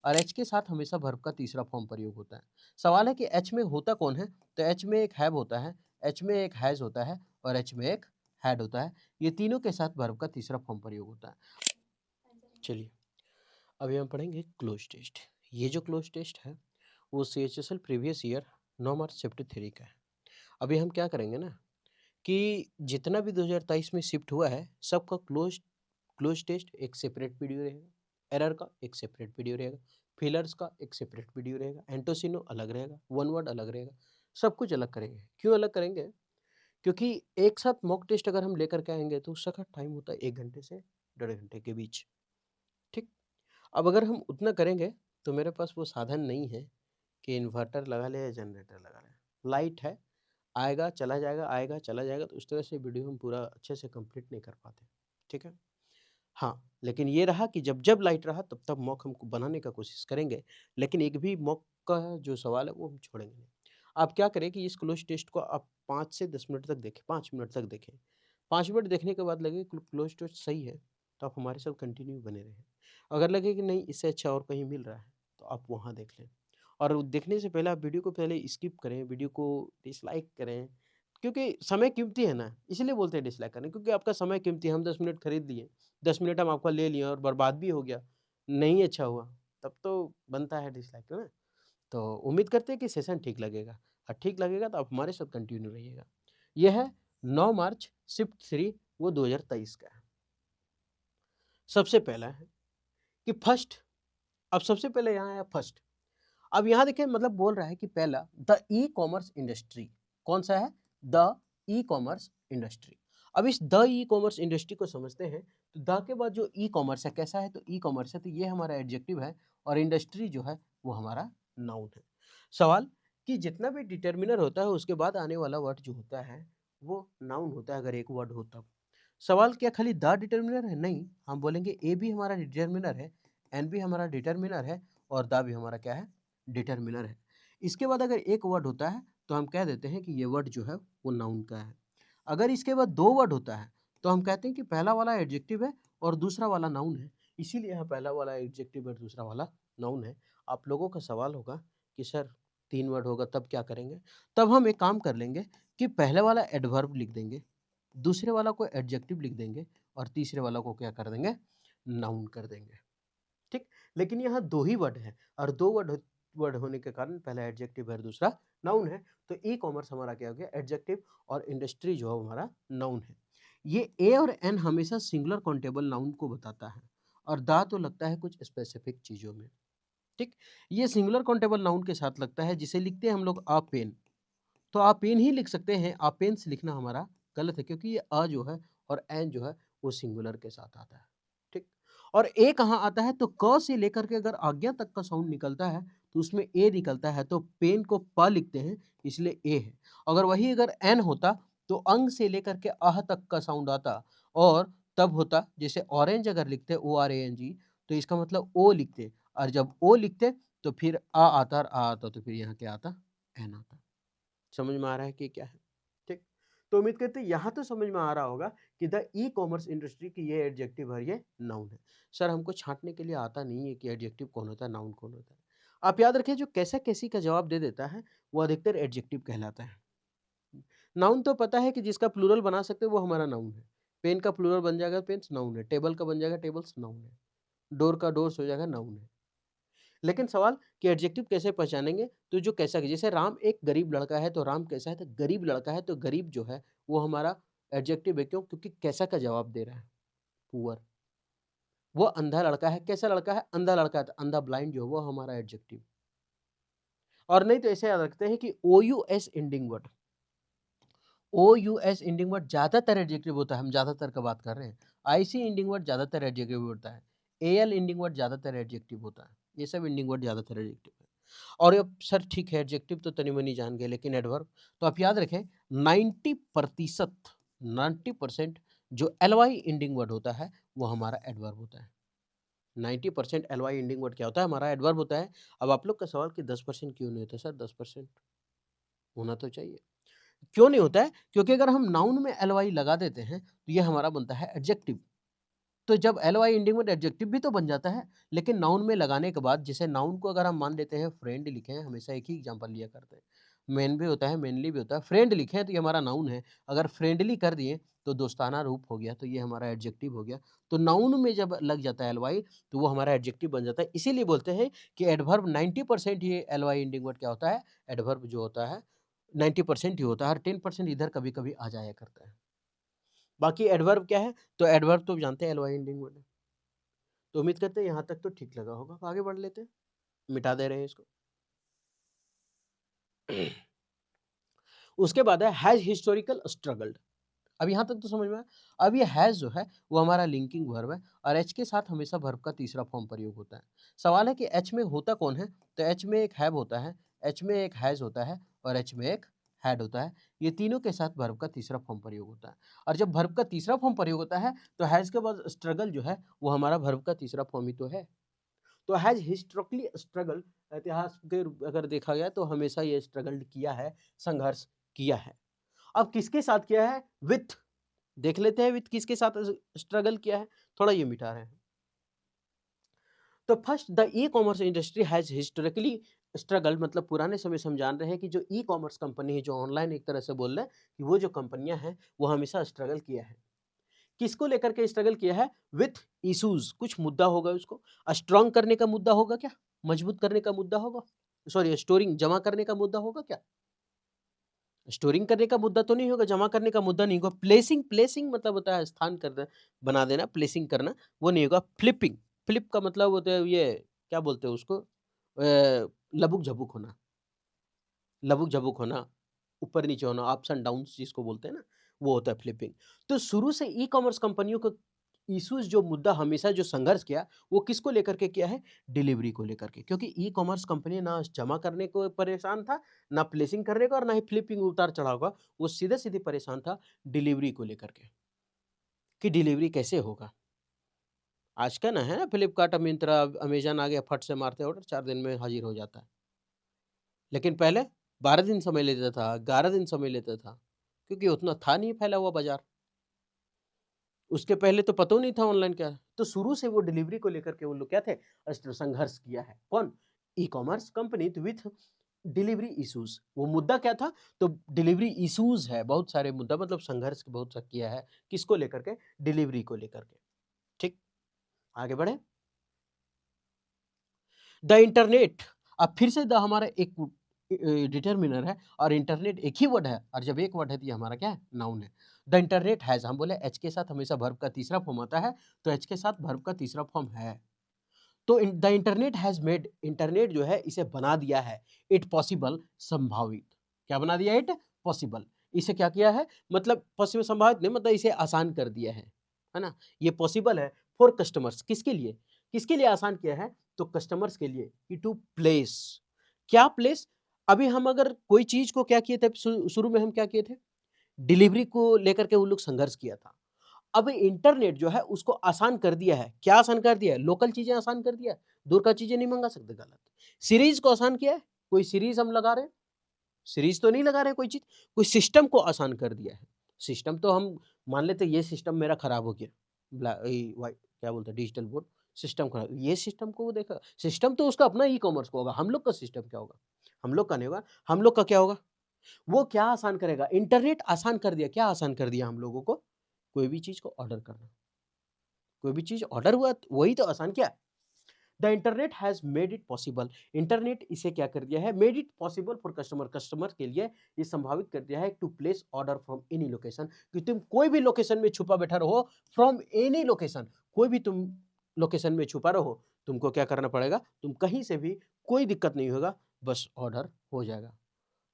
और एच के साथ हमेशा वर्ब का तीसरा फॉर्म प्रयोग होता है। सवाल है कि एच में होता कौन है? तो एच में एक हैव होता है, एच में एक हैज़ होता है और एच में एक हैड होता है। ये तीनों के साथ वर्ब का तीसरा फॉर्म प्रयोग होता है। चलिए, अभी हम पढ़ेंगे क्लोज टेस्ट। ये जो क्लोज टेस्ट है वो सीएचएसएल प्रीवियस ईयर 9 मार्च चैप्टर 3 का है। अभी हम क्या करेंगे ना कि जितना भी 2023 में शिफ्ट हुआ है सबका क्लोज टेस्ट एक सेपरेट वीडियो रहेगा, एरर का एक सेपरेट वीडियो रहेगा, फिलर्स का एक सेपरेट वीडियो रहेगा, एंटोसिनो अलग रहेगा, वन वर्ड अलग रहेगा, सब कुछ अलग करेंगे। क्यों अलग करेंगे? क्योंकि एक साथ मॉक टेस्ट अगर हम लेकर के आएंगे तो उसका टाइम होता है 1 घंटे से 1.5 घंटे के बीच। ठीक। अब अगर हम उतना करेंगे तो मेरे पास वो साधन नहीं है कि इन्वर्टर लगा ले या जनरेटर लगा ले। लाइट है, आएगा चला जाएगा, तो उस तरह से वीडियो हम पूरा अच्छे से कंप्लीट नहीं कर पाते। ठीक है। हाँ, लेकिन ये रहा कि जब लाइट रहा तब मॉक हम बनाने का कोशिश करेंगे, लेकिन एक भी मॉक का जो सवाल है वो हम छोड़ेंगे नहीं। आप क्या करें कि इस क्लोज टेस्ट को आप 5 से 10 मिनट तक देखें, 5 मिनट तक देखें। 5 मिनट देखने के बाद लगे क्लोज टेस्ट सही है, तो आप हमारे साथ कंटिन्यू बने रहें। अगर लगे कि नहीं इससे अच्छा और कहीं मिल रहा है, तो आप वहाँ देख लें। और वो देखने से पहले आप वीडियो को पहले स्किप करें, वीडियो को डिसलाइक करें, क्योंकि समय कीमती है ना, इसलिए बोलते हैं डिसलाइक करने, क्योंकि आपका समय कीमती है। हम 10 मिनट खरीद लिए, 10 मिनट हम आपका ले लिए और बर्बाद भी हो गया, नहीं अच्छा हुआ, तब तो बनता है डिसलाइक, है ना? तो उम्मीद करते हैं कि सेशन ठीक लगेगा, और ठीक लगेगा तो आप हमारे साथ कंटिन्यू रहिएगा। यह है 9 मार्च शिफ्ट 3, वो 2023 का है। सबसे पहला है कि फर्स्ट, अब सबसे पहले यहाँ है फर्स्ट। अब यहाँ देखिए, मतलब बोल रहा है कि पहला द ई कॉमर्स इंडस्ट्री। कौन सा है? The e commerce industry. अब इस द ई कॉमर्स इंडस्ट्री को समझते हैं। तो द के बाद जो ई कॉमर्स है, कैसा है? तो ई कॉमर्स है, तो ये हमारा एडजेक्टिव है, और इंडस्ट्री जो है वो हमारा नाउन है। सवाल कि जितना भी डिटर्मिनर होता है उसके बाद आने वाला वर्ड जो होता है वो नाउन होता है, अगर एक वर्ड हो तब। सवाल क्या खाली द डिटर्मिनर है? नहीं, हम बोलेंगे ए भी हमारा डिटर्मिनर है, एन भी हमारा डिटर्मिनर है, और द भी हमारा क्या है? डिटर्मिनर है। इसके बाद अगर एक वर्ड होता है तो हम कह देते हैं कि ये वर्ड जो है वो नाउन का है। अगर इसके बाद दो वर्ड होता है तो हम कहते हैं कि पहला वाला एडजेक्टिव है और दूसरा वाला नाउन है। इसीलिए यहाँ पहला वाला एडजेक्टिव और दूसरा वाला नाउन है। आप लोगों का सवाल होगा कि सर 3 वर्ड होगा तब क्या करेंगे? तब हम एक काम कर लेंगे कि पहले वाला एडवर्ब लिख देंगे, दूसरे वाला को एडजेक्टिव लिख देंगे, और तीसरे वाला को क्या कर देंगे? नाउन कर देंगे। ठीक। लेकिन यहाँ 2 ही वर्ड हैं, और 2 वर्ड होने के कारण पहला एडजेक्टिव है और दूसरा नाउन है। तो ई कॉमर्स हमारा क्या हो गया? एडजेक्टिव, और इंडस्ट्री जो है हमारा नाउन है। ये ए और एन हमेशा सिंगुलर काउंटेबल नाउन को बताता है, और दा तो लगता है कुछ स्पेसिफिक चीज़ों में। ठीक। ये सिंगुलर काउंटेबल नाउन के साथ लगता है, जिसे लिखते हैं हम लोग अ पेन। तो आप पेन ही लिख सकते हैं, आप पेन से लिखना हमारा गलत है, क्योंकि ये अ जो है और एन जो है वो सिंगुलर के साथ आता है। ठीक। और ए कहाँ आता है? तो क से लेकर के अगर आज्ञा तक का साउंड निकलता है तो उसमें ए निकलता है, तो पेन को प लिखते हैं, इसलिए ए है। अगर वही अगर एन होता तो अंग से लेकर के अह तक का साउंड आता, और तब होता जैसे ऑरेंज अगर लिखते O R A N G, तो इसका मतलब ओ लिखते, और जब ओ लिखते तो फिर आ आता, और आ आता तो फिर यहाँ क्या आता? एन आता। समझ में आ रहा है कि क्या है? ठीक। तो उम्मीद करते हैं यहाँ तो समझ में आ रहा होगा कि द ई कॉमर्स इंडस्ट्री की ये एडजेक्टिव है, ये नाउन है। सर हमको छांटने के लिए आता नहीं है कि एडजेक्टिव कौन होता है, नाउन कौन होता है। आप याद रखें, जो कैसा कैसी का जवाब दे देता है वो अधिकतर एडजेक्टिव कहलाता है। नाउन तो पता है कि जिसका प्लूरल बना सकते हैं वो हमारा नाउन है। पेन का प्लूरल बन जाएगा पेन्स, नाउन है। टेबल का बन जाएगा टेबल्स, नाउन है। डोर का डोर्स हो जाएगा, नाउन है। लेकिन सवाल कि एडजेक्टिव कैसे पहचानेंगे? तो जो कैसा, जैसे राम एक गरीब लड़का है, तो राम कैसा है? तो गरीब लड़का है, तो गरीब जो है वो हमारा एडजेक्टिव है। क्यों? क्योंकि कैसा का जवाब दे रहा है, पुअर। वो अंधा लड़का है, कैसा लड़का है? अंधा लड़का है, तो अंधा ब्लाइंड जो है वो हमारा एडजेक्टिव। और नहीं तो ऐसे याद रखते हैं कि ओ यू एस एंडिंग वर्ड, ओ यू एस एंडिंग वर्ड ज्यादातर एडजेक्टिव होता है। हम ज्यादातर का बात कर रहे हैं। आई सी एंडिंग वर्ड ज्यादातर एडजेक्टिव होता है। ए एल एंडिंग वर्ड ज्यादातर एडजेक्टिव होता है। ये सब एंडिंग वर्ड ज्यादातर एडजेक्टिव है। और अब सर ठीक है, एडजेक्टिव तो तनी-मनी जान गए, लेकिन एडवर्ब तो आप याद रखें, 90% 90% जो एलवाई एंडिंग वर्ड होता है, वो हमारा एडवर्ब होता है। 90% एलवाई एंडिंग वर्ड क्या होता है? हमारा एडवर्ब होता है। अब आप लोग का सवाल कि 10% क्यों नहीं होता? सर 10% होना तो चाहिए। क्यों नहीं होता है? क्योंकि अगर हम नाउन में एलवाई लगा देते हैं, तो ये हमारा बनता है एडजेक्टिव। तो जब एल-वाई एंडिंग में एडजेक्टिव भी तो बन जाता है, लेकिन नाउन में लगाने के बाद जैसे नाउन को अगर हम मान लेते हैं फ्रेंड लिखे हैं, हमेशा एक ही एग्जांपल लिया करते हैं। मैन भी होता है, मैनली भी होता है, फ्रेंड लिखे हैं तो ये हमारा नाउन है, अगर फ्रेंडली कर दिए तो दोस्ताना रूप हो गया, तो ये हमारा एडजेक्टिव हो गया। तो नाउन में जब लग जाता है एल-वाई तो वो हमारा एडजेक्टिव बन जाता है। इसीलिए बोलते हैं कि एडवर्ब 90% ये एल-वाई एंडिंग वर्ड क्या होता है, एडवर्ब जो होता है 90% ही होता है, हर 10% इधर कभी-कभी आ जाया करता है। बाकी एडवर्ब क्या है? तो एडवर्ब तो जानते हैं एल-वाई एंडिंग वर्ड है। तो उम्मीद करते हैं यहाँ तक तो ठीक लगा होगा। अब आगे बढ़ लेते हैं, मिटा दे रहे हैं इसको। उसके बाद है हैज़ हिस्टोरिकल स्ट्रगल्ड। अब यहाँ तक तो समझ में आया। अब ये हैज़ जो है वो हमारा लिंकिंग वर्ब है और एच के साथ हमेशा वर्ब का तीसरा फॉर्म प्रयोग होता है। सवाल है कि एच में होता कौन है? तो एच में एक हैव होता है, एच में एक हैज़ होता है और एच में एक हैड होता है। ये तीनों के साथ वर्ब का तीसरा फॉर्म प्रयोग होता है और जब वर्ब का तीसरा फॉर्म प्रयोग होता है तो हैज़ के बाद स्ट्रगल जो है वो हमारा वर्ब का तीसरा फॉर्म ही तो है। तो हैज़ हिस्टोरिकली स्ट्रगल, इतिहास के अगर देखा गया तो हमेशा ये स्ट्रगल्ड किया है, संघर्ष किया है। अब किसके साथ किया है? विथ, देख लेते हैं विथ किसके साथ स्ट्रगल किया है, थोड़ा ये मिटा रहे हैं। तो first the e commerce industry has historically struggle, मतलब पुराने समय से हम जान रहे हैं कि जो ई कॉमर्स कंपनी है, जो ऑनलाइन एक तरह से बोल रहे हैं कि वो जो कंपनियां हैं वो हमेशा स्ट्रगल किया है। किसको लेकर के स्ट्रगल किया है? विथ इश्यूज, कुछ मुद्दा होगा उसको स्ट्रॉन्ग करने का मुद्दा होगा क्या, मजबूत करने का मुद्दा होगा, सॉरी स्टोरिंग जमा करने का मुद्दा होगा क्या, स्टोरिंग करने का मुद्दा तो नहीं होगा, जमा करने का मुद्दा नहीं होगा। प्लेसिंग, प्लेसिंग मतलब होता है स्थान करना, बना देना, प्लेसिंग करना, वो नहीं होगा। फ्लिपिंग, फ्लिप का मतलब होता है ये, क्या बोलते हैं उसको, लबुक झबुक होना, लबुक झबुक होना, ऊपर नीचे होना, अप्स एंड डाउन्स जिसको बोलते हैं ना, वो होता है फ्लिपिंग। तो शुरू से ई कॉमर्स कंपनियों को इश्यूज, जो मुद्दा हमेशा जो संघर्ष किया, वो किसको लेकर के किया है? डिलीवरी को लेकर के। क्योंकि ई कॉमर्स कंपनी ना जमा करने को परेशान था, ना प्लेसिंग करने का और ना ही फ्लिपिंग उतार चढ़ाव का, वो सीधे सीधे परेशान था डिलीवरी को लेकर के, कि डिलीवरी कैसे होगा। आज का ना है ना, फ्लिपकार्ट, मिंत्रा, अमेजन आ गया, फट से मारते ऑर्डर 4 दिन में हाजिर हो जाता है। लेकिन पहले 12 दिन समय लेता था, 11 दिन समय लेता था, क्योंकि उतना था नहीं फैला हुआ बाज़ार। उसके पहले तो पता नहीं था ऑनलाइन क्या है। तो शुरू से वो डिलीवरी को लेकर के वो लोग क्या थे? संघर्ष किया है। कौन? E-commerce company with delivery issues. वो मुद्दा क्या था? तो डिलीवरी इश्यूज है, बहुत सारे मुद्दा, मतलब संघर्ष बहुत सा किया है। किसको लेकर के? डिलीवरी को लेकर के। ठीक, आगे बढ़े। द इंटरनेट, अब फिर से द हमारा एक डिटर्मिनर है और इंटरनेट एक ही वर्ड है और जब एक वर्ड है तो ये हमारा क्या है? नाउन है। द इंटरनेट हैज, हम बोले एच के साथ हमेशा वर्ब का तीसरा फॉर्म आता है, तो एच के साथ वर्ब का तीसरा फॉर्म है। तो the internet has made, internet जो है इसे बना दिया है, इट पॉसिबल, संभावित। क्या बना दिया? It possible. इसे क्या किया है? मतलब पॉसिबल, संभावित नहीं, मतलब इसे आसान कर दिया है ना? ये पॉसिबल है फॉर कस्टमर्स, किसके लिए? किसके लिए आसान किया है? तो कस्टमर्स के लिए, कि टू प्लेस, क्या प्लेस? अभी हम अगर कोई चीज को क्या किए थे, शुरू में हम क्या किए थे? डिलीवरी को लेकर के वो लोग संघर्ष किया था। अब इंटरनेट जो है उसको आसान कर दिया है। क्या आसान कर दिया है? लोकल चीजें आसान कर दिया है, दूर का चीजें नहीं मंगा सकते, गलत। सीरीज को आसान किया है, कोई सीरीज हम लगा रहे हैं, सीरीज तो नहीं लगा रहे कोई चीज, कोई सिस्टम को आसान कर दिया है। सिस्टम तो हम मान लेते हैं, ये सिस्टम मेरा खराब हो गया, क्या बोलते हैं, डिजिटल बोर्ड, सिस्टम खराब, ये सिस्टम को वो देखा, सिस्टम तो उसका अपना ई कॉमर्स को होगा, हम लोग का सिस्टम क्या होगा? हम लोग का नहीं होगा, हम लोग का क्या होगा? वो क्या आसान करेगा? इंटरनेट आसान कर दिया। क्या आसान कर दिया हम लोगों को? कोई भी चीज को ऑर्डर करना, कोई भी चीज ऑर्डर हुआ वही तो आसान किया। The internet has made it possible, internet इसे क्या कर दिया है? Made it possible for customer, customer के लिए ये संभावित कर दिया है to place order from any location, कि तुम कोई भी लोकेशन में छुपा बैठा रहो, फ्रॉम एनी लोकेशन, कोई भी तुम लोकेशन में छुपा रहो, तुमको क्या करना पड़ेगा? तुम कहीं से भी, कोई दिक्कत नहीं होगा, बस ऑर्डर हो जाएगा।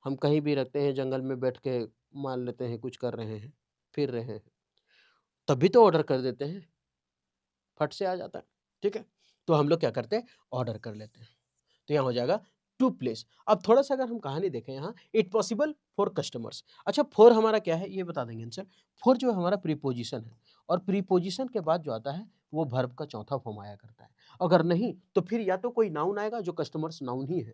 हम कहीं भी रहते हैं, जंगल में बैठ के मान लेते हैं कुछ कर रहे हैं, फिर रहे हैं, तब भी तो ऑर्डर कर देते हैं, फट से आ जाता है। ठीक है, तो हम लोग क्या करते हैं? ऑर्डर कर लेते हैं। तो यहाँ हो जाएगा टू प्लेस। अब थोड़ा सा अगर हम कहानी देखें, यहाँ इट पॉसिबल फॉर कस्टमर्स। अच्छा, फॉर हमारा क्या है ये बता देंगे आंसर। फॉर जो हमारा प्रीपोजिशन है और प्रीपोजिशन के बाद जो आता है वो वर्ब का चौथा फॉर्म आया करता है। अगर नहीं तो फिर या तो कोई नाउन आएगा जो कस्टमर्स नाउन ही है,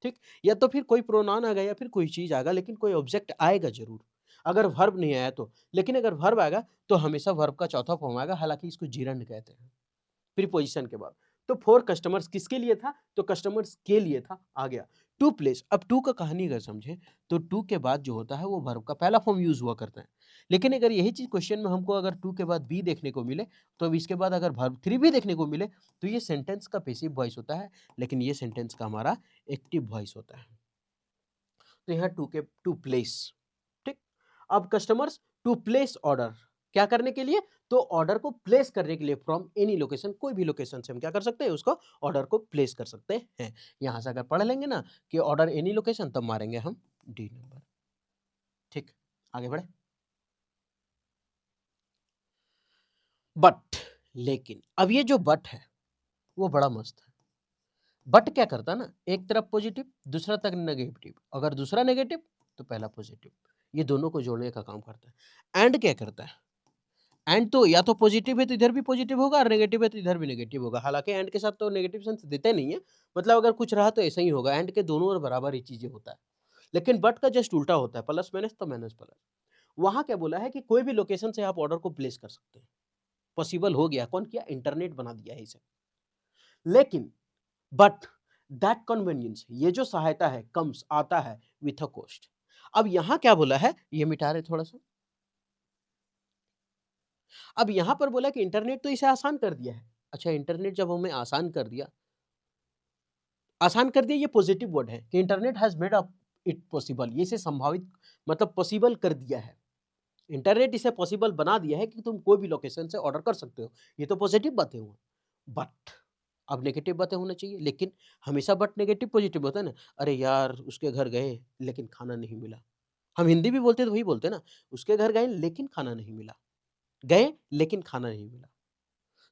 ठीक, या तो फिर कोई प्रोनाउन आएगा या फिर कोई चीज आएगा, लेकिन कोई ऑब्जेक्ट आएगा जरूर। अगर वर्ब नहीं आया तो। लेकिन अगर वर्ब आएगा तो हमेशा वर्ब का चौथा फॉर्म आएगा, हालांकि इसको जिरंड कहते हैं प्रीपोजिशन के बाद। तो फॉर कस्टमर्स किसके लिए था, तो कस्टमर्स के लिए था, आ गया। टू प्लेस, अब टू का कहानी अगर समझे तो टू के बाद जो होता है वो वर्ब का पहला फॉर्म यूज हुआ करता है। लेकिन अगर यही चीज क्वेश्चन में हमको अगर टू के बाद बी देखने को मिले, तो अब इसके बाद अगर वर्ब थ्री भी देखने को मिले, तो ये सेंटेंस का पैसिव वॉइस होता है, लेकिन ये सेंटेंस का हमारा एक्टिव वॉइस होता है। तो यहाँ टू के टू प्लेस, ठीक। अब कस्टमर्स टू प्लेस ऑर्डर, क्या करने के लिए, तो ऑर्डर को प्लेस करने के लिए फ्रॉम एनी लोकेशन, कोई भी लोकेशन से हम क्या कर सकते हैं, उसको ऑर्डर को प्लेस कर सकते हैं। यहां से अगर पढ़ लेंगे ना कि ऑर्डर एनी लोकेशन, तब मारेंगे हम डी नंबर, ठीक। आगे बढ़े। बट, लेकिन, अब ये जो बट है वो बड़ा मस्त है। बट क्या करता है ना, एक तरफ पॉजिटिव, दूसरा तरफ नेगेटिव, अगर दूसरा नेगेटिव तो पहला पॉजिटिव, ये दोनों को जोड़ने का काम करता है। एंड क्या करता है, एंड तो या तो पॉजिटिव है तो इधर भी पॉजिटिव होगा, और नेगेटिव है तो इधर भी नेगेटिव होगा। हालांकि एंड के साथ तो नेगेटिव सेंस देते नहीं है, मतलब अगर कुछ रहा तो ऐसा ही होगा, एंड के दोनों और बराबर ही चीजें होता है। लेकिन बट का जस्ट उल्टा होता है, प्लस माइनस तो माइनस प्लस। वहां क्या बोला है कि कोई भी लोकेशन से आप ऑर्डर को प्लेस कर सकते हैं, पॉसिबल हो गया, कौन किया, इंटरनेट बना दिया है इसे। लेकिन बट दैट कन्वीनियंस, ये जो सहायता है, कम्स, आता है विथ अ कॉस्ट। अब यहां क्या बोला है, ये मिटा रहे थोड़ा सा। अब यहां पर बोला कि इंटरनेट तो इसे आसान कर दिया है। अच्छा, इंटरनेट जब हमें आसान कर दिया, आसान कर दिया, ये पॉजिटिव वर्ड है कि internet has made up it possible, ये इसे संभावित, मतलब पॉसिबल कर दिया है। इंटरनेट इसे पॉसिबल बना दिया है कि तुम कोई भी लोकेशन से ऑर्डर कर सकते हो। ये तो पॉजिटिव बातें हुआ। बट अब नेगेटिव बातें होना चाहिए, लेकिन हमेशा बट नेगेटिव पॉजिटिव होता है ना। अरे यार, उसके घर गए लेकिन खाना नहीं मिला। हम हिंदी भी बोलते तो वही बोलते ना, उसके घर गए लेकिन खाना नहीं मिला। गए लेकिन खाना नहीं मिला,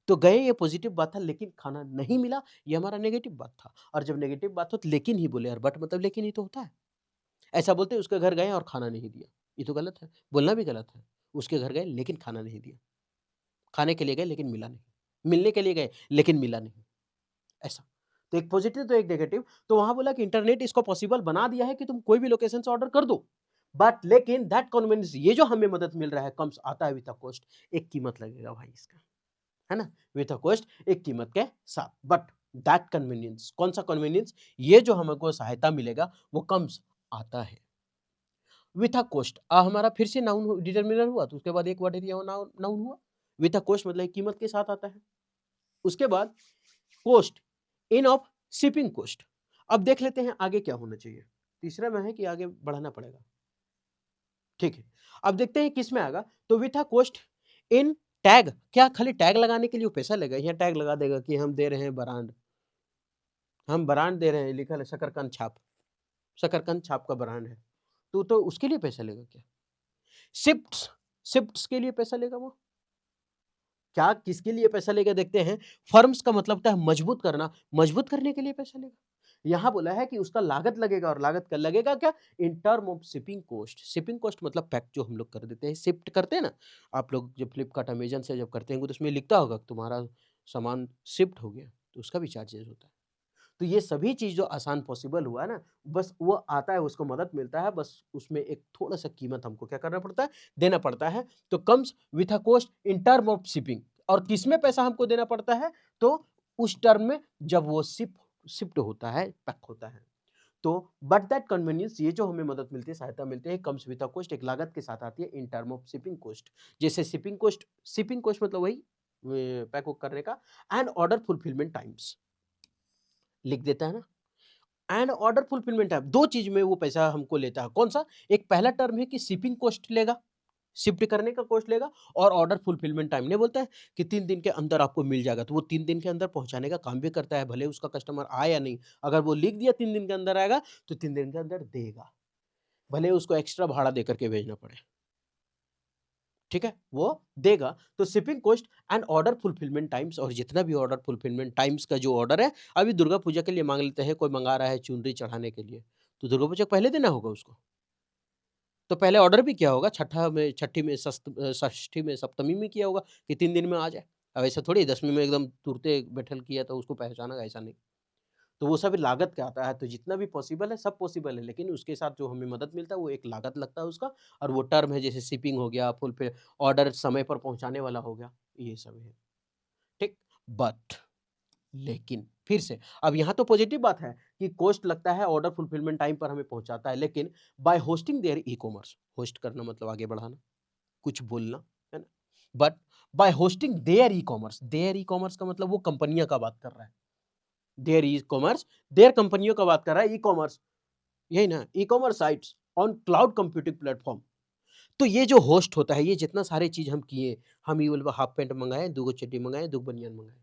तो गए ये पॉजिटिव बात था, लेकिन खाना नहीं मिला ये हमारा नेगेटिव बात था। और जब नेगेटिव बात हो तो लेकिन ही बोले, यार बट मतलब लेकिन ही तो होता है। ऐसा बोलते उसके घर गए और खाना नहीं दिया, ये तो गलत है, बोलना भी गलत है। उसके घर गए लेकिन खाना नहीं दिया, खाने के लिए गए लेकिन मिला नहीं, मिलने के लिए गए लेकिन मिला नहीं, ऐसा। तो एक पॉजिटिव तो एक नेगेटिव। तो वहां बोला कि इंटरनेट इसको पॉसिबल बना दिया है कि तुम कोई भी लोकेशन से ऑर्डर कर दो, बट लेकिन दैट कन्वीनियंस, ये जो हमें मदद मिल रहा है, कम्स, आता है विद अ कॉस्ट, एक कीमत लगेगा भाई इसका, है ना, विथ अ कॉस्ट, एक कीमत के साथ। बट दैट कन्वीनियंस, कौन सा कन्वीनियंस, ये जो हमको सहायता मिलेगा वो कम्स, आता है विथ अ कॉस्ट। हमारा फिर से नाउन डिटरमिनर हुआ, तो उसके बाद एक वर्ड एरिया नाउन नाउन हुआ। विथ अ कॉस्ट मतलब कीमत के साथ आता है। उसके बाद cost in of shipping cost. अब देख लेते हैं आगे क्या होना चाहिए। तीसरा में है कि आगे बढ़ाना पड़ेगा, ठीक है। अब देखते हैं किस में आएगा, तो with a cost in tag, क्या खाली टैग लगाने के लिए वो पैसा लेगा, यहाँ टैग लगा देगा कि हम दे रहे हैं ब्रांड, हम ब्रांड दे रहे हैं, लिखा है शकरकंद छाप, शकरकंद छाप का ब्रांड है, तो उसके लिए पैसा लेगा क्या। शिफ्ट्स, शिफ्ट्स के लिए पैसा लेगा वो, क्या किसके लिए पैसा लेगा, देखते हैं। फर्म्स का मतलब होता है मजबूत करना, मजबूत करने के लिए पैसा लेगा। यहां बोला है कि उसका लागत लगेगा, और लागत का लगेगा क्या, in term of shipping cost. Shipping cost मतलब पैक जो हम लोग कर देते हैं, शिफ्ट करते हैं ना, आप लोग जब फ्लिपकार्ट अमेजन से जब करते हैं तो उसमें लिखता होगा कि तुम्हारा सामान शिफ्ट हो गया, तो उसका भी चार्जेस होता है। तो ये सभी चीज जो आसान पॉसिबल हुआ है ना, बस वो आता है, उसको मदद मिलता है, बस उसमें एक थोड़ा सा कीमत हमको क्या करना पड़ता है, देना पड़ता है। तो comes with a cost in term of shipping, और किसमें पैसा हमको देना पड़ता है, तो उस टर्म में जब वो शिफ्ट होता है, पैक होता है। तो बट दैट कन्वीनियंस, ये जो हमें मदद मिलती है, सहायता मिलती है, कम्स विथ अ कॉस्ट, एक लागत के साथ आती है, in term of shipping cost. जैसे शिपिंग कॉस्ट, शिपिंग कॉस्ट मतलब वही पैक करने का, एंड ऑर्डर फुलफिलमेंट टाइम्स लिख देता है ना। एंड ऑर्डर फुलफिलमेंट टाइम, दो चीज में वो पैसा हमको लेता है, कौन सा, एक पहला टर्म है कि शिपिंग कॉस्ट लेगा, शिफ्ट करने का कॉस्ट लेगा, और ऑर्डर फुलफिलमेंट टाइम ने बोलता है कि 3 दिन के अंदर आपको मिल जाएगा, तो वो 3 दिन के अंदर पहुंचाने का काम भी करता है, भले उसका कस्टमर आए या नहीं। अगर वो लिख दिया 3 दिन के अंदर आएगा, तो 3 दिन के अंदर देगा, भले उसको एक्स्ट्रा भाड़ा दे करके भेजना पड़े, ठीक है, वो देगा। तो shipping cost and order fulfilment times, और जितना भी ऑर्डर फुलफिलमेंट टाइम्स का जो ऑर्डर है, अभी दुर्गा पूजा के लिए मांग लेते हैं, कोई मंगा रहा है चुनरी चढ़ाने के लिए, तो दुर्गा पूजा पहले देना होगा उसको, तो पहले ऑर्डर भी किया होगा, छठा में, छठी में, षष्ठी में, सप्तमी में किया होगा कि 3 दिन में आ जाए। अब ऐसा थोड़ी 10वीं में एकदम तुरते बैठल किया तो उसको पहचाना, ऐसा नहीं। तो वो सब लागत का आता है। तो जितना भी पॉसिबल है सब पॉसिबल है, लेकिन उसके साथ जो हमें मदद मिलता है वो एक लागत लगता है उसका, और वो टर्म है जैसे शिपिंग हो गया, फुल पे ऑर्डर समय पर पहुँचाने वाला हो गया, ये सब है। ठीक? बट लेकिन फिर से अब यहाँ तो पॉजिटिव बात है कि कॉस्ट लगता है, ऑर्डर फुलफिलमेंट टाइम पर हमें पहुँचाता है, लेकिन by hosting their e-commerce, host करना मतलब आगे बढ़ाना, कुछ बोलना, है ना? But by hosting their e-commerce का मतलब वो कंपनियाँ का बात कर रहा है। देयर ई-कॉमर्स, देयर कंपनियों का बात कर रहा है, ई-कॉमर्स यही ना, e-commerce sites on cloud computing platform. तो ये जो होस्ट होता है, ये जितना सारे चीज़ हम किए, हम ये बोले हाफ पैंट मँगाए, 2 गो चड्डी मँगाए, 2 बनियान मँगाए,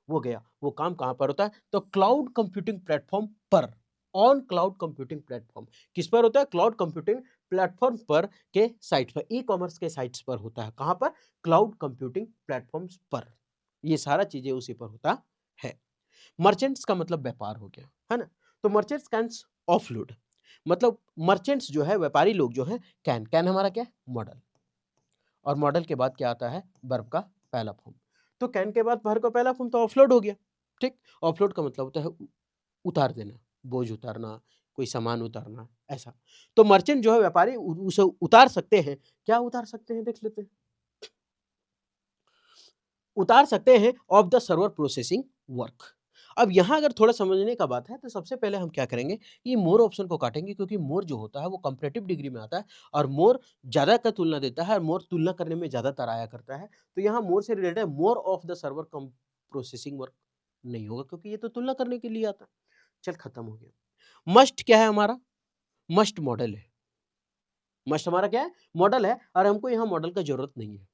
वो गया। वो काम कहाँ पर होता है? तो क्लाउड कंप्यूटिंग प्लेटफॉर्म पर, ऑन क्लाउड कंप्यूटिंग प्लेटफॉर्म। किस पर होता है? क्लाउड कंप्यूटिंग प्लेटफॉर्म पर के साइट पर, ई-कॉमर्स के साइट्स पर होता है। कहाँ पर? क्लाउड कंप्यूटिंग प्लेटफॉर्म्स पर। ये सारा चीज़ें उसी पर होता है। मर्चेंट्स का मतलब व्यापार हो गया, है ना? तो मर्चेंट्स कैन्स ऑफलोड, मतलब मर्चेंट्स जो है, व्यापारी लोग जो हैं, कैन हमारा क्या है? मॉडल, और मॉडल के बाद क्या आता है? वर्ब का पहला फॉर्म। तो कैन के बाद वर्ब का पहला फॉर्म तो ऑफलोड हो गया, ठीक? ऑफलोड का मतलब होता है उतार देना, बोझ उतारना, कोई सामान उतारना, ऐसा। तो मर्चेंट जो है, व्यापारी उसे उतार सकते हैं। क्या उतार सकते हैं? देख लेते हैं। उतार सकते हैं of the server processing work. अब यहाँ अगर थोड़ा समझने का बात है, तो सबसे पहले हम क्या करेंगे, ये मोर ऑप्शन को काटेंगे, क्योंकि मोर जो होता है वो कंपैरेटिव डिग्री में आता है, और मोर ज़्यादा का तुलना देता है, और मोर तुलना करने में ज़्यादातर आया करता है। तो यहाँ मोर से रिलेटेड है, more of the server come processing work नहीं होगा, क्योंकि ये तो तुलना करने के लिए आता है। चल खत्म हो गया। मस्ट क्या है हमारा? मस्ट मॉडल है। मस्ट हमारा क्या है? मॉडल है, और हमको यहाँ मॉडल का जरूरत नहीं है,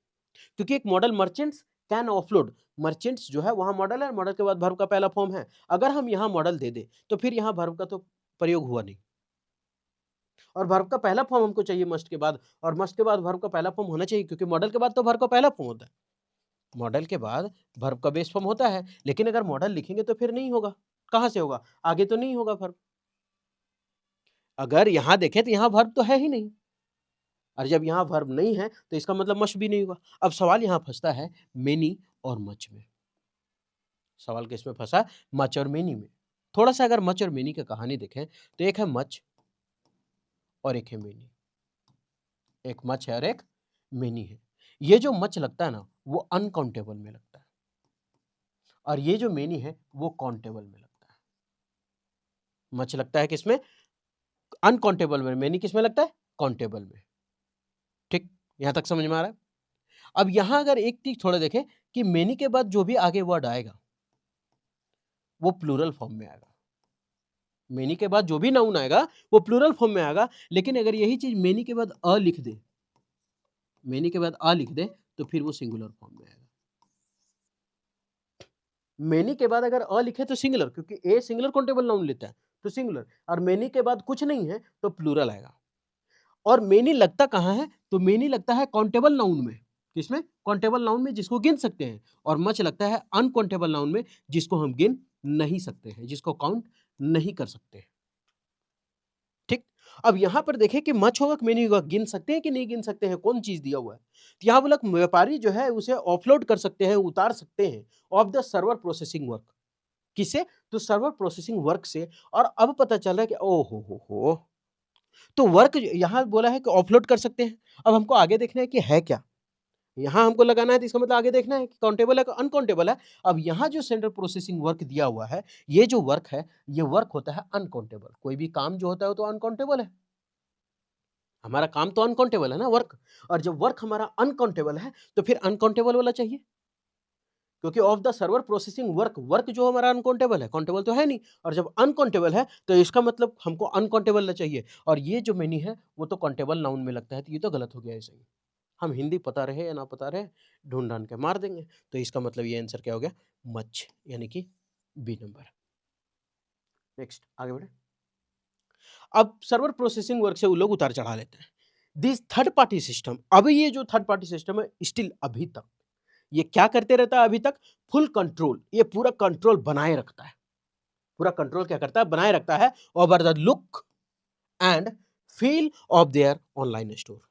क्योंकि एक model merchants can offload, merchants जो है वहां मॉडल है, मॉडल के बाद वर्ब का पहला फॉर्म है। अगर हम यहाँ मॉडल दे दे, तो फिर यहाँ वर्ब का तो प्रयोग हुआ नहीं, और वर्ब का पहला फॉर्म हमको चाहिए मस्ट के बाद, और मस्ट के बाद वर्ब का पहला फॉर्म होना चाहिए, क्योंकि मॉडल के बाद तो वर्ब का पहला फॉर्म होता है। मॉडल के बाद वर्ब का बेस फॉर्म होता है, लेकिन अगर मॉडल लिखेंगे तो फिर नहीं होगा। कहां से होगा? आगे तो नहीं होगा वर्ब। अगर यहाँ देखें तो यहाँ वर्ब तो है ही नहीं, और जब यहाँ वर्ब नहीं है तो इसका मतलब मस्ट भी नहीं होगा। अब सवाल यहाँ फंसता है मेनी और मच में। सवाल किसमें फंसा? मच और मेनी में। थोड़ा सा अगर मच और मेनी की कहानी देखें, तो एक है मच और एक है मेनी। एक मच है और एक मेनी है। ये जो मच लगता है ना, वो अनकाउंटेबल में लगता है, और ये जो मेनी है वो काउंटेबल में लगता है। मच लगता है किसमें? अनकाउंटेबल में। मेनी किसमें लगता है? काउंटेबल में। ठीक, यहां तक समझ में आ रहा है? अब यहां अगर एक चीज थोड़ा देखें, कि मेनी के बाद जो भी आगे वर्ड आएगा वो प्लूरल फॉर्म में आएगा। मेनी के बाद जो भी नाउन आएगा वो प्लूरल फॉर्म में आएगा, लेकिन अगर यही चीज मेनी के बाद अ लिख दे, मेनी के बाद आ लिख दे, तो फिर वो सिंगुलर फॉर्म में आएगा। मेनी के बाद अगर अ लिखे तो सिंगुलर, क्योंकि ए सिंगुलर काउंटेबल नाउन लेता है, तो सिंगुलर। और मेनी के बाद कुछ नहीं है तो प्लूरल आएगा। और मेनी लगता कहाँ है? तो मेनी लगता है काउंटेबल नाउन में। किसमें? काउंटेबल नाउन में, जिसको गिन सकते हैं। और मच लगता है अनकाउंटेबल नाउन में, जिसको हम गिन नहीं सकते हैं, जिसको काउंट नहीं कर सकते। ठीक। अब यहां पर देखें कि मच होगा कि मेनी होगा, गिन सकते हैं कि नहीं गिन सकते हैं, कौन चीज दिया हुआ है? तो यहां बोला व्यापारी जो है उसे ऑफलोड कर सकते हैं, उतार सकते हैं of the server processing work. किसे? तो सर्वर प्रोसेसिंग वर्क से। और अब पता चल रहा है कि ओ हो, तो वर्क यहां बोला है कि ऑफलोड कर सकते हैं। अब हमको आगे देखना है कि है क्या, यहां हमको लगाना है, तो इसका मतलब आगे देखना है कि काउंटेबल है कि अनकाउंटेबल है। अब यहां जो सेंट्रल प्रोसेसिंग वर्क दिया हुआ है, ये जो वर्क है, ये वर्क होता है अनकाउंटेबल। कोई भी काम जो होता है वो तो अनकाउंटेबल है। हमारा काम तो अनकाउंटेबल है ना, वर्क। और जब वर्क हमारा अनकाउंटेबल है, तो फिर अनकाउंटेबल वाला चाहिए, क्योंकि of the server processing work, work जो हमारा अनकाउंटेबल है, काउंटेबल तो है नहीं। और जब अनकाउंटेबल है, तो इसका मतलब हमको अनकाउंटेबल चाहिए। और ये जो मेनी है वो तो काउंटेबल नाउन में लगता है, तो ये तो गलत हो गया ऐसे ही। हम हिंदी पता रहे या ना पता रहे, ढूंढ ढांड के मार देंगे। तो इसका मतलब ये आंसर क्या हो गया? मच, यानी कि बी नंबर। नेक्स्ट आगे बढ़े। अब सर्वर प्रोसेसिंग वर्क से वो लोग उतार चढ़ा लेते हैं। दिस थर्ड पार्टी सिस्टम, अभी ये जो थर्ड पार्टी सिस्टम है, स्टिल अभी तक ये क्या करते रहता है? अभी तक फुल कंट्रोल, ये पूरा कंट्रोल बनाए रखता है। पूरा कंट्रोल क्या करता है? बनाए रखता है over the look and feel of their online store.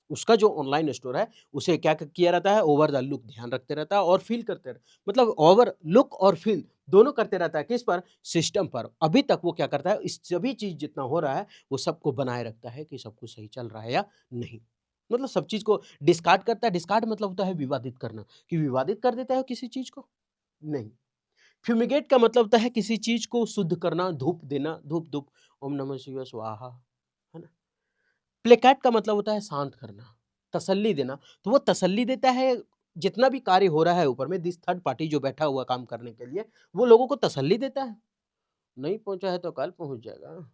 उसका जो ऑनलाइन स्टोर है, उसे क्या क किया रहता है, ओवर द लुक ध्यान रखते रहता है और फ़ील करते रह मतलब ओवर लुक और फ़ील दोनों करते रहता है, किस पर? सिस्टम पर। अभी तक वो क्या करता है, इस सभी चीज़ जितना हो रहा है, वो सबको बनाए रखता है कि सब कुछ सही चल रहा है या नहीं। मतलब सब चीज़ को डिस्कार्ड करता है, डिस्कार्ड मतलब होता है विवादित करना, कि विवादित कर देता है किसी चीज़ को? नहीं। फ्यूमिगेट का मतलब होता है किसी चीज़ को शुद्ध करना, धूप देना, धूप-धूप, ओम नमः शिवाय स्वाहा, है ना? प्लेकैट का मतलब होता है शांत करना, तसल्ली देना। तो वो तसल्ली देता है, जितना भी कार्य हो रहा है ऊपर में, दिस थर्ड पार्टी जो बैठा हुआ काम करने के लिए, वो लोगों को तसल्ली देता है। नहीं पहुँचा है तो कल पहुँच जाएगा।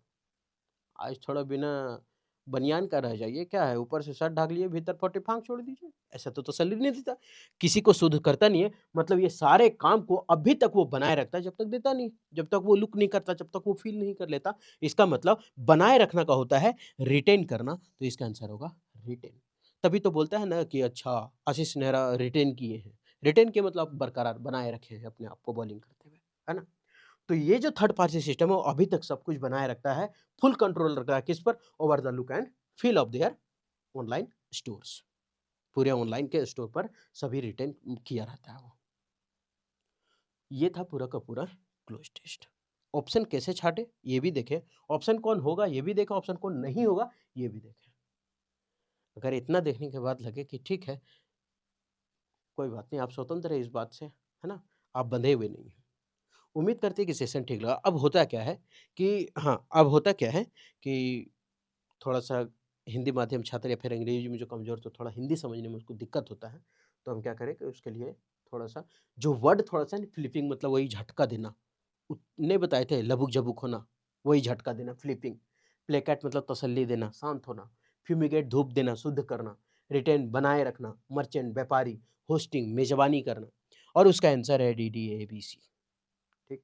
आज थोड़ा बिना बनियान का रह जाइए, क्या है ऊपर से शर्ट ढक लिए, भीतर फटे फाँक छोड़ दीजिए। ऐसा तो तसल्ली नहीं देता। किसी को शुद्ध करता नहीं है, मतलब ये सारे काम को अभी तक वो बनाए रखता है, जब तक देता नहीं। जब तक वो लुक नहीं करता, जब तक वो फ़ील नहीं कर लेता। इसका मतलब बनाए रखना का होता है रिटेन करना, तो इसका आंसर होगा रिटेन। तभी तो बोलता है ना कि अच्छा, आशीष नेहरा रिटेन किए हैं। रिटेन के मतलब बरकरार बनाए रखे हैं अपने आप को बॉलिंग करते हुए, है ना? तो ये जो थर्ड पार्टी सिस्टम है, वो अभी तक सब कुछ बनाए रखता है, फुल कंट्रोल रखता है किस पर? Over the look and feel of their online stores. पूरे ऑनलाइन के स्टोर पर सभी रिटेन किया रहता है वो। ये था पूरा का पूरा क्लोज टेस्ट। ऑप्शन कैसे छाटे ये भी देखें, ऑप्शन कौन होगा ये भी देखें, ऑप्शन कौन नहीं होगा ये भी देखें। अगर इतना देखने के बाद लगे कि ठीक है, कोई बात नहीं, आप स्वतंत्र है इस बात से, है ना? आप बंधे हुए नहीं हैं। उम्मीद करते हैं कि सेशन ठीक लगा। अब होता क्या है कि हाँ, अब होता क्या है कि थोड़ा-सा हिंदी माध्यम छात्र या फिर अंग्रेजी में जो कमज़ोर, तो थोड़ा हिंदी समझने में उसको दिक्कत होता है। तो हम क्या करें कि उसके लिए थोड़ा-सा जो वर्ड थोड़ा-सा ना फ्लिपिंग, मतलब वही झटका देना। नहीं बताए थे लबुक-झबुक होना, वही झटका देना, फ्लिपिंग। प्लेकैट मतलब तसल्ली देना, शांत होना। फ्यूमिगेट धूप देना, शुद्ध करना। रिटेन बनाए रखना। मर्चेंट व्यापारी। होस्टिंग मेज़बानी करना। और उसका आंसर है डी, डी, ए, बी, सी। ठीक।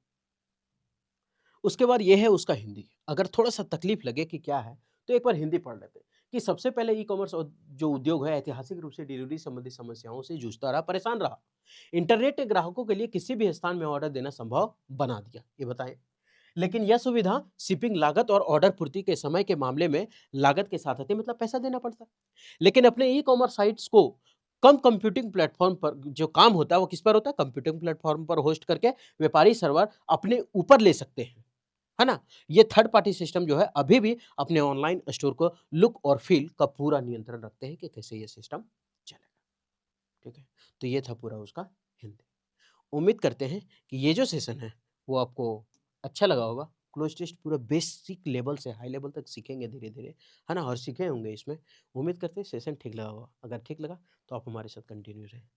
उसके बाद ये है उसका हिंदी। अगर थोड़ा-सा तकलीफ लगे कि क्या है, तो एक बार हिंदी पढ़ लेते हैं कि सबसे पहले ई-कॉमर्स जो उद्योग है, ऐतिहासिक रूप से डिलीवरी संबंधी समस्याओं से जूझता रहा, परेशान रहा। इंटरनेट ने ग्राहकों के लिए किसी भी स्थान में ऑर्डर देना संभव बना दिया। ये बताएँ? लेकिन यह सुविधा शिपिंग लागत और ऑर्डर पूर्ति के समय के मामले में लागत के साथ आती है, मतलब पैसा देना पड़ता है। लेकिन अपने ई-कॉमर्स साइट्स को कम कंप्यूटिंग प्लेटफ़ॉर्म पर जो काम होता है, वो किस पर होता है? कंप्यूटिंग प्लेटफ़ॉर्म पर होस्ट करके व्यापारी सर्वर अपने ऊपर ले सकते हैं। है ना? ये थर्ड पार्टी सिस्टम जो है अभी भी अपने ऑनलाइन स्टोर को लुक और फ़ील का पूरा नियंत्रण रखते हैं कि कैसे ये सिस्टम चलेगा, ठीक है? तो ये था पूरा उसका हिंदी। उम्मीद करते हैं कि ये जो सेशन है वो आपको अच्छा लगा होगा। क्लोज़ टेस्ट पूरा बेसिक लेवल से हाई लेवल तक सीखेंगे धीरे-धीरे, है ना? और सीखे होंगे इसमें। उम्मीद करते हैं सेशन ठीक लगा होगा। अगर ठीक लगा तो आप हमारे साथ कंटिन्यू रहें।